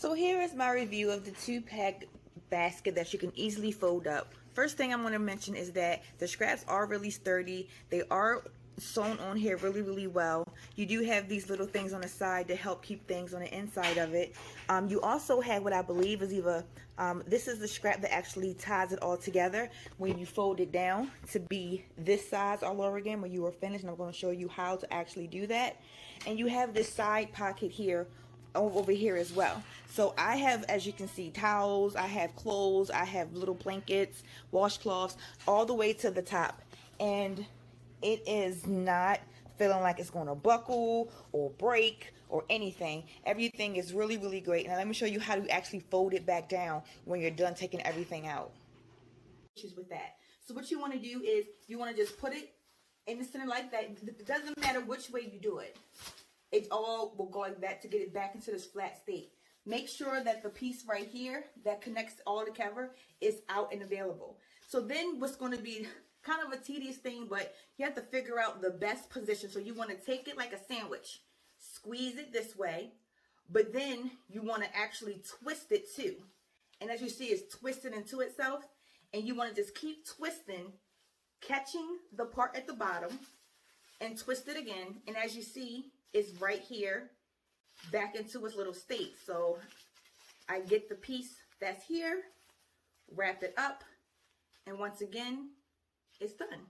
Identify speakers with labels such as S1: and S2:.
S1: So here is my review of the 2-pack basket that you can easily fold up. First thing I'm going to mention is that the scraps are really sturdy. They are sewn on here really well. You do have these little things on the side to help keep things on the inside of it. You also have what I believe is either this is the scrap that actually ties it all together when you fold it down to be this size all over again when you are finished, and I'm going to show you how to actually do that. And you have this side pocket here over here as well. So I have, as you can see, towels, I have clothes, I have little blankets, washcloths, all the way to the top. And it is not feeling like it's going to buckle or break or anything. Everything is really great. Now let me show you how to actually fold it back down when you're done taking everything out. With that. So what you want to do is you want to just put it in the center like that. It doesn't matter which way you do it. It all will go like that to get it back into this flat state. Make sure that the piece right here that connects all together is out and available. So then what's going to be kind of a tedious thing, but you have to figure out the best position. So you want to take it like a sandwich, squeeze it this way, but then you want to actually twist it too. And as you see, it's twisted into itself, and you want to just keep twisting, catching the part at the bottom, and twist it again. And as you see, it's right here back into its little state. So I get the piece that's here, wrap it up, and once again, it's done.